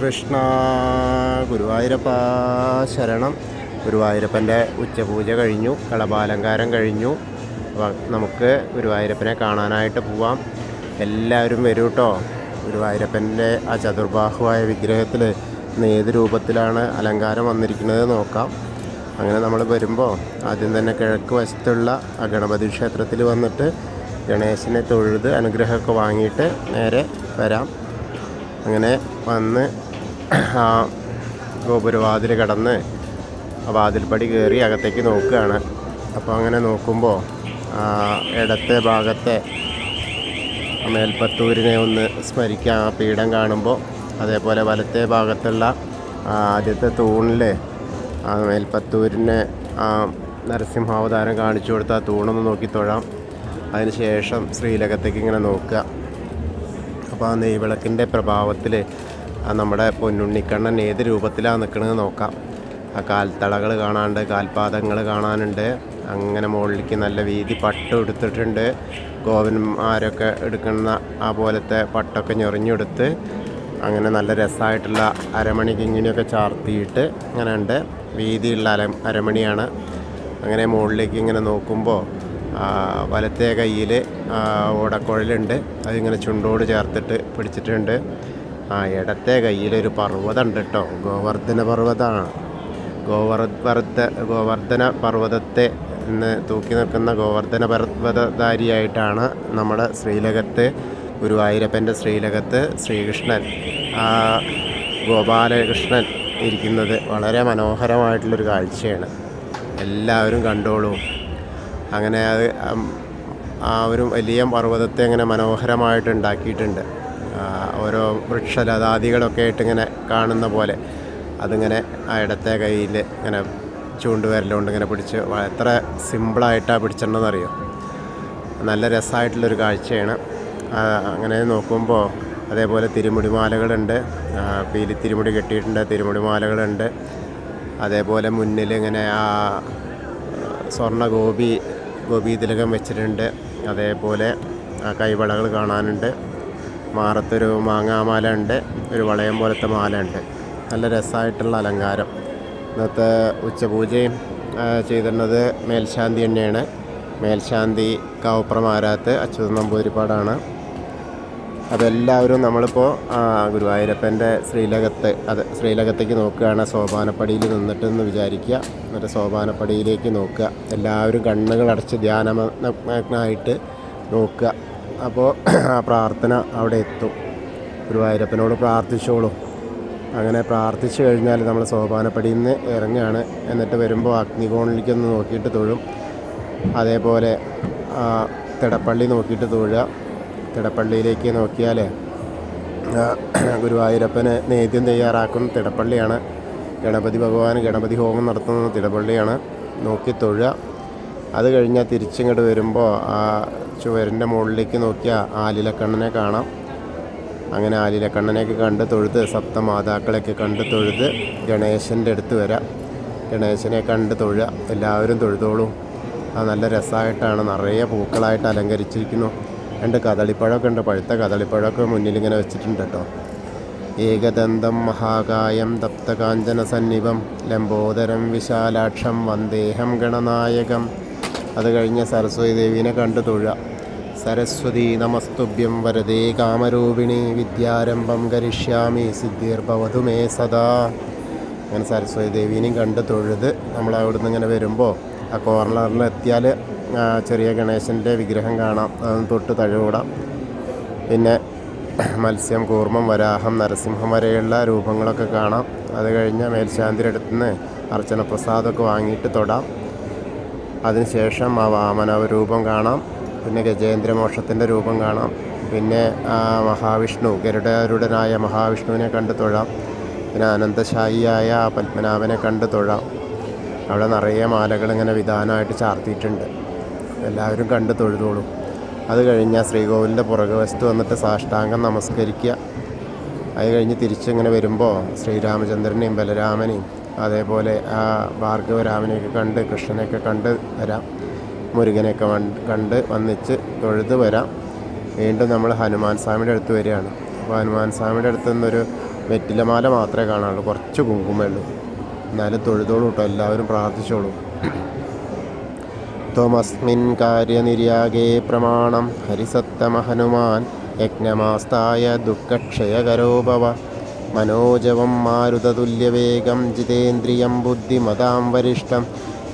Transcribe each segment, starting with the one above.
കൃഷ്ണ ഗുരുവായൂരപ്പ ശരണം. ഗുരുവായൂരപ്പൻ്റെ ഉച്ചപൂജ കഴിഞ്ഞു, കളഭാലങ്കാരം കഴിഞ്ഞു. നമുക്ക് ഗുരുവായൂരപ്പനെ കാണാനായിട്ട് പോവാം. എല്ലാവരും വരൂ കേട്ടോ. ഗുരുവായൂരപ്പൻ്റെ ആ ചതുർബാഹുവായ വിഗ്രഹത്തിൽ ഏത് രൂപത്തിലാണ് അലങ്കാരം വന്നിരിക്കുന്നത് നോക്കാം. അങ്ങനെ നമ്മൾ വരുമ്പോൾ ആദ്യം തന്നെ കിഴക്ക് വശത്തുള്ള ആ ഗണപതി ക്ഷേത്രത്തിൽ വന്നിട്ട് ഗണേശനെ തൊഴുത് അനുഗ്രഹമൊക്കെ വാങ്ങിയിട്ട് നേരെ വരാം. അങ്ങനെ വന്ന് ആ ഗോപുരവാതിൽ കടന്ന് ആ വാതിൽപ്പടി കയറി അകത്തേക്ക് നോക്കുകയാണ്. അപ്പോൾ അങ്ങനെ നോക്കുമ്പോൾ ഇടത്തെ ഭാഗത്തെ മേൽപ്പത്തൂരിനെ ഒന്ന് സ്മരിക്കാം ആ പീഠം കാണുമ്പോൾ. അതേപോലെ വലത്തെ ഭാഗത്തുള്ള ആദ്യത്തെ തൂണിൽ ആ മേൽപ്പത്തൂരിനെ ആ നരസിംഹാവതാരം കാണിച്ചു കൊടുത്ത ആ തൂണൊന്ന് നോക്കി തൊഴാം. അതിന് ശേഷം ശ്രീലകത്തേക്ക് ഇങ്ങനെ നോക്കുക. അപ്പോൾ ആ നെയ്വിളക്കിൻ്റെ പ്രഭാവത്തിൽ നമ്മുടെ പൊന്നുണ്ണിക്കണ്ണൻ ഏത് രൂപത്തിലാണ് നിൽക്കുന്നത് നോക്കാം. ആ കാൽത്തളകൾ കാണാനുണ്ട്, കാൽപാദങ്ങൾ കാണാനുണ്ട്. അങ്ങനെ മുകളിലേക്ക് നല്ല വീതി പട്ട് എടുത്തിട്ടുണ്ട്. ഗോവന്മാരൊക്കെ എടുക്കുന്ന ആ പോലത്തെ പട്ടൊക്കെ ഞെറിഞ്ഞെടുത്ത് അങ്ങനെ നല്ല രസമായിട്ടുള്ള അരമണി കിങ്ങിനെയൊക്കെ ചാർത്തിയിട്ട് അങ്ങനെ ഉണ്ട്. വീതിയുള്ള അരമണിയാണ്. അങ്ങനെ മുകളിലേക്ക് ഇങ്ങനെ നോക്കുമ്പോൾ വലത്തെ കയ്യിൽ ഓടക്കുഴലുണ്ട്, അതിങ്ങനെ ചുണ്ടോട് ചേർത്തിട്ട് പിടിച്ചിട്ടുണ്ട്. ഇടത്തെ കയ്യിലൊരു പർവ്വതം ഉണ്ട് കേട്ടോ, ഗോവർദ്ധന പർവ്വതമാണ്. ഗോവർദ്ധന പർവ്വതത്തെ ഇന്ന് തൂക്കി നിൽക്കുന്ന ഗോവർദ്ധന പർവ്വതധാരിയായിട്ടാണ് നമ്മുടെ ശ്രീലകത്ത് ഗുരുവായൂരപ്പൻ്റെ ശ്രീലകത്ത് ശ്രീകൃഷ്ണൻ ഗോപാലകൃഷ്ണൻ ഇരിക്കുന്നത്. വളരെ മനോഹരമായിട്ടുള്ളൊരു കാഴ്ചയാണ്. എല്ലാവരും കണ്ടോളൂ. അങ്ങനെ അത് ആ ഒരു വലിയ പർവ്വതത്തെ അങ്ങനെ മനോഹരമായിട്ട് ഉണ്ടാക്കിയിട്ടുണ്ട്. ഓരോ വൃക്ഷലതാദികളൊക്കെ ആയിട്ട് ഇങ്ങനെ കാണുന്ന പോലെ അതിങ്ങനെ ആ ഇടത്തെ കയ്യിൽ ഇങ്ങനെ ചൂണ്ടുവിരലുകൊണ്ട് ഇങ്ങനെ പിടിച്ച് എത്ര സിമ്പിളായിട്ടാണ് പിടിച്ചിട്ടുണ്ടെന്നറിയോ. നല്ല രസമായിട്ടുള്ളൊരു കാഴ്ചയാണ്. അങ്ങനെ നോക്കുമ്പോൾ അതേപോലെ തിരുമുടിമാലകളുണ്ട്, പീലി തിരുമുടി കെട്ടിയിട്ടുണ്ട്, തിരുമുടിമാലകളുണ്ട്. അതേപോലെ മുന്നിൽ ഇങ്ങനെ ആ സ്വർണ്ണ ഗോപീതിലകം വെച്ചിട്ടുണ്ട്. അതേപോലെ കൈവളകൾ കാണാനുണ്ട്. മാറത്തൊരു മാങ്ങാമാല ഉണ്ട്, ഒരു വളയം പോലത്തെ മാല ഉണ്ട്. നല്ല രസമായിട്ടുള്ള അലങ്കാരം. ഇന്നത്തെ ഉച്ചപൂജയും ചെയ്തിരുന്നത് മേൽശാന്തി തന്നെയാണ്. മേൽശാന്തി കാവുപ്രമാരാത്ത് അച്യുതൻ നമ്പൂതിരിപ്പാടാണ്. അതെല്ലാവരും നമ്മളിപ്പോൾ ഗുരുവായൂരപ്പൻ്റെ ശ്രീലകത്തേക്ക് നോക്കുകയാണ്. സോപാനപ്പടിയിൽ നിന്നിട്ടെന്ന് വിചാരിക്കുക. എന്നിട്ട് സോപാനപ്പടിയിലേക്ക് നോക്കുക. എല്ലാവരും കണ്ണുകൾ അടച്ച് ധ്യാനമഗ്നായിട്ട് നോക്കുക. അപ്പോൾ ആ പ്രാർത്ഥന അവിടെ എത്തും. ഗുരുവായൂരപ്പനോട് പ്രാർത്ഥിച്ചോളൂ. അങ്ങനെ പ്രാർത്ഥിച്ചു കഴിഞ്ഞാൽ നമ്മൾ സോപാനപ്പടിയിൽ നിന്ന് ഇറങ്ങുകയാണ്. എന്നിട്ട് വരുമ്പോൾ അഗ്നികോണിലേക്കൊന്ന് നോക്കിയിട്ട് തൊഴും. അതേപോലെ തിടപ്പള്ളി നോക്കിയിട്ട് തൊഴുക. തിടപ്പള്ളിയിലേക്ക് നോക്കിയാൽ ഗുരുവായൂരപ്പന് നേദ്യം തയ്യാറാക്കുന്ന തിടപ്പള്ളിയാണ്. ഗണപതി ഭഗവാൻ ഗണപതി ഹോമം നടത്തുന്ന തിടപ്പള്ളിയാണ്. നോക്കി തൊഴുക. അത് കഴിഞ്ഞാൽ തിരിച്ചിങ്ങോട്ട് വരുമ്പോൾ ആ ചുവരിൻ്റെ മുകളിലേക്ക് നോക്കിയാൽ ആലിലക്കണ്ണനെ കാണാം. അങ്ങനെ ആലിലക്കണ്ണനെയൊക്കെ കണ്ട് തൊഴുത് സപ്തമാതാക്കളെയൊക്കെ കണ്ട് തൊഴുത് ഗണേശൻ്റെ അടുത്ത് വരാം. ഗണേശനെ കണ്ട് തൊഴുക. എല്ലാവരും തൊഴുതോളൂ. അത് നല്ല രസമായിട്ടാണ്, നിറയെ പൂക്കളായിട്ട് അലങ്കരിച്ചിരിക്കുന്നു. രണ്ട് കദളിപ്പഴമൊക്കെ ഉണ്ട്, പഴുത്ത കദളിപ്പഴമൊക്കെ മുന്നിലിങ്ങനെ വെച്ചിട്ടുണ്ട് കേട്ടോ. ഏകദന്തം മഹാകായം തപ്തകാഞ്ചന സന്നിഭം ലംബോദരം വിശാലാക്ഷം വന്ദേഹം ഗണനായകം. അത് കഴിഞ്ഞ് സരസ്വതി ദേവീനെ കണ്ട് തൊഴുക. സരസ്വതി നമസ്തുഭ്യം വരദേ കാമരൂപിണി വിദ്യാരംഭം കരിഷ്യാമി സിദ്ധിർഭവതു മേ സദാ. അങ്ങനെ സരസ്വതി ദേവീനെയും കണ്ട് തൊഴുത് നമ്മൾ അവിടുന്ന് ഇങ്ങനെ വരുമ്പോൾ ആ കോർണറിൽ എത്തിയാൽ ചെറിയ ഗണേശൻ്റെ വിഗ്രഹം കാണാം. അതൊന്ന് തൊട്ട് തഴുകൂടാം. പിന്നെ മത്സ്യം, കൂർമ്മം, വരാഹം, നരസിംഹം വരെയുള്ള രൂപങ്ങളൊക്കെ കാണാം. അത് കഴിഞ്ഞ് മേൽശാന്തിയുടെ അടുത്ത് നിന്ന് അർച്ചന പ്രസാദമൊക്കെ വാങ്ങിയിട്ട് തൊടാം. അതിനുശേഷം ആ വാമനരൂപം കാണാം. പിന്നെ ഗജേന്ദ്രമോക്ഷത്തിൻ്റെ രൂപം കാണാം. പിന്നെ മഹാവിഷ്ണു, ഗരുഡാരൂഢനായ മഹാവിഷ്ണുവിനെ കണ്ട് തൊഴാം. പിന്നെ അനന്തശായിയായ പത്മനാഭനെ കണ്ട് തൊഴാം. അവിടെ നിറയെ മാലകൾ ഇങ്ങനെ വിധാനമായിട്ട് ചാർത്തിയിട്ടുണ്ട്. എല്ലാവരും കണ്ട് തൊഴുതോളും. അത് കഴിഞ്ഞാൽ ശ്രീകോവിലിൻ്റെ പുറകുവശത്ത് വന്നിട്ട് സാഷ്ടാംഗം നമസ്കരിക്കുക. അത് കഴിഞ്ഞ് തിരിച്ചിങ്ങനെ വരുമ്പോൾ ശ്രീരാമചന്ദ്രനെയും ബലരാമനെയും അതേപോലെ ആ ഭാർഗവരാമനെയൊക്കെ കണ്ട് കൃഷ്ണനെയൊക്കെ കണ്ട് വരാം. മുരുകനെയൊക്കെ കണ്ട് വന്നിച്ച് തൊഴുത് വരാം. വീണ്ടും നമ്മൾ ഹനുമാൻ സ്വാമിയുടെ അടുത്ത് വരികയാണ്. അപ്പോൾ ഹനുമാൻ സ്വാമിയുടെ അടുത്ത് നിന്നൊരു വെറ്റിലമാല മാത്രമേ കാണാനുള്ളൂ, കുറച്ച് കുങ്കുമേ ഉള്ളൂ. എന്നാലും തൊഴുതോളൂ കേട്ടോ, എല്ലാവരും പ്രാർത്ഥിച്ചോളൂ. ത്വമസ്മിൻ കാര്യനിര്യാഗേ പ്രമാണം ഹരിസത്തമഹനുമാൻ യജ്ഞമാസ്തായ ദുഃഖക്ഷയകരോ ഭവ മനോജവം മാരുതതുല്യവേഗം ജിതേന്ദ്രിയം ബുദ്ധിമതാം വരിഷ്ഠം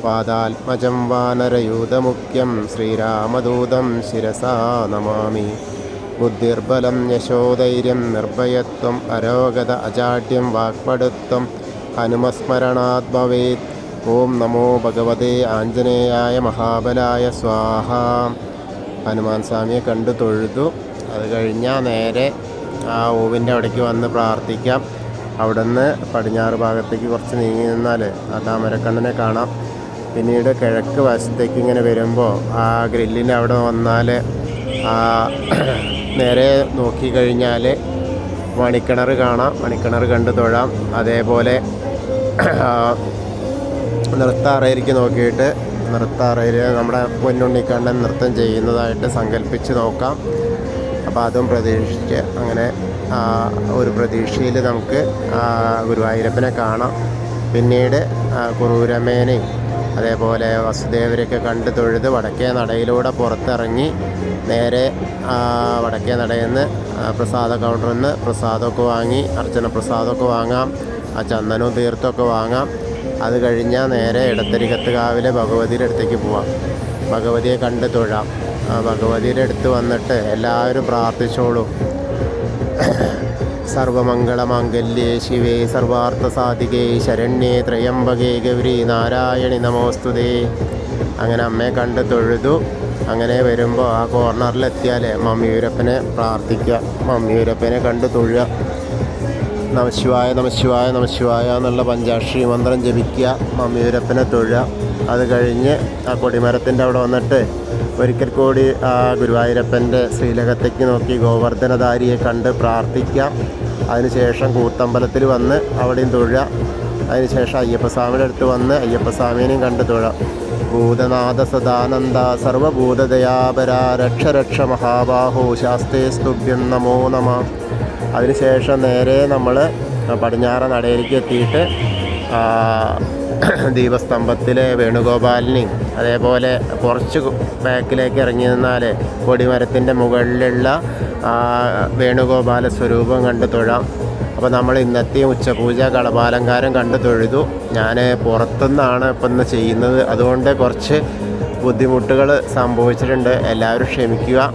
പാദാത്മജം വാനരയൂതമുഖ്യം ശ്രീരാമദൂതം ശിരസാ നമാമി. ബുദ്ധിർബലം യശോധൈര്യം നിർഭയത്വം അരോഗത അജാഡ്യം വാക്പടുത്വം ഹനുമസ്മരണാത് ഭവേത്. ഓം നമോ ഭഗവതേ ആഞ്ജനേയായ മഹാബലായ സ്വാഹ. ഹനുമാൻ സ്വാമിയെ കണ്ടു തൊഴുതു. അത് കഴിഞ്ഞാൽ നേരെ ആ ഓവിൻ്റെ അവിടേക്ക് വന്ന് പ്രാർത്ഥിക്കാം. അവിടെ നിന്ന് പടിഞ്ഞാറ് ഭാഗത്തേക്ക് കുറച്ച് നീങ്ങി നിന്നാൽ ആ താമരക്കണ്ണനെ കാണാം. പിന്നീട് കിഴക്ക് വശത്തേക്ക് ഇങ്ങനെ വരുമ്പോൾ ആ ഗ്രില്ലിൻ്റെ അവിടെ വന്നാൽ നേരെ നോക്കിക്കഴിഞ്ഞാൽ മണിക്കിണർ കാണാം. മണിക്കിണർ കണ്ട് തൊഴാം. അതേപോലെ നൃത്താറയിലേക്ക് നോക്കിയിട്ട് നൃത്താറയിൽ നമ്മുടെ പൊന്നുണ്ണിക്കണ്ണൻ നൃത്തം ചെയ്യുന്നതായിട്ട് സങ്കല്പിച്ച് നോക്കാം. അപ്പോൾ അതും പ്രതീക്ഷിച്ച് അങ്ങനെ ഒരു പ്രതീക്ഷയിൽ നമുക്ക് ഗുരുവായൂരപ്പനെ കാണാം. പിന്നീട് കുറൂരമ്മേനെയും അതേപോലെ വസുദേവരെയൊക്കെ കണ്ട് തൊഴുത് വടക്കേ നടയിലൂടെ പുറത്തിറങ്ങി നേരെ വടക്കേ നടയിൽ നിന്ന് പ്രസാദ കൗണ്ടറിൽ നിന്ന് പ്രസാദമൊക്കെ വാങ്ങി അർച്ചന പ്രസാദമൊക്കെ വാങ്ങാം. ആ ചന്ദനവും തീർത്ഥമൊക്കെ വാങ്ങാം. അത് കഴിഞ്ഞാൽ നേരെ ഇടത്തരികത്ത് കാവിലെ ഭഗവതിയുടെ അടുത്തേക്ക് പോവാം. ഭഗവതിയെ കണ്ട് തൊഴാം. ഭഗവതിയുടെ അടുത്ത് വന്നിട്ട് എല്ലാവരും പ്രാർത്ഥിച്ചോളൂ. സർവമംഗളമാംഗല്യേ ശിവേ സർവാർത്ഥസാധികേ ശരണ്യേ ത്രയംബകേ ഗൗരി നാരായണി നമോസ്തുതേ. അങ്ങനെ അമ്മയെ കണ്ട് തൊഴുതു. അങ്ങനെ വരുമ്പോൾ ആ കോർണറിലെത്തിയാൽ മമ്മിയൂരപ്പനെ പ്രാർത്ഥിക്കുക. മമ്മിയൂരപ്പനെ കണ്ട് തൊഴുക. നമശിവായ നമശിവായ നമശിവായ എന്നുള്ള പഞ്ചാക്ഷരി മന്ത്രം ജപിക്കുക. മമ്മിയൂരപ്പനെ തൊഴുക. അത് കഴിഞ്ഞ് ആ കൊടിമരത്തിൻ്റെ അവിടെ വന്നിട്ട് ഒരിക്കൽ കൂടി ആ ഗുരുവായൂരപ്പൻ്റെ ശ്രീലകത്തേക്ക് നോക്കി ഗോവർദ്ധനധാരിയെ കണ്ട് പ്രാർത്ഥിക്കാം. അതിനുശേഷം കൂത്തമ്പലത്തിൽ വന്ന് അവിടെയും തൊഴുക. അതിനുശേഷം അയ്യപ്പസ്വാമിയുടെ അടുത്ത് വന്ന് അയ്യപ്പസ്വാമിനെയും കണ്ട് തൊഴാം. ഭൂതനാഥ സദാനന്ദ സർവഭൂതദയാപര രക്ഷ രക്ഷ മഹാബാഹോ ശാസ്തേ സ്തുഭ്യം നമോ നമ. അതിനുശേഷം നേരെ നമ്മൾ പടിഞ്ഞാറ് നടയിലേക്ക് എത്തിയിട്ട് ദീപസ്തംഭത്തിലെ വേണുഗോപാലിനെയും അതേപോലെ കുറച്ച് ബാക്കിലേക്ക് ഇറങ്ങി നിന്നാൽ കൊടിമരത്തിൻ്റെ മുകളിലുള്ള വേണുഗോപാല സ്വരൂപം കണ്ട് തൊഴാം. അപ്പോൾ നമ്മൾ ഇന്നത്തെ ഉച്ചപൂജ കളഭാലങ്കാരം കണ്ട് തൊഴുതു. ഞാൻ പുറത്തുനിന്നാണ് ഇപ്പം ഇന്ന് ചെയ്യുന്നത്, അതുകൊണ്ട് കുറച്ച് ബുദ്ധിമുട്ടുകൾ സംഭവിച്ചിട്ടുണ്ട്. എല്ലാവരും ക്ഷമിക്കുക.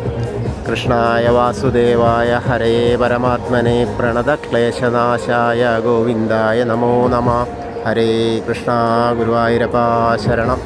കൃഷ്ണായ വാസുദേവായ ഹരേ പരമാത്മനെ പ്രണതക്ലേശനാശായ ഗോവിന്ദായ നമോ നമ. ഹരേ കൃഷ്ണ. ഗുരുവായൂരപ്പ ശരണം.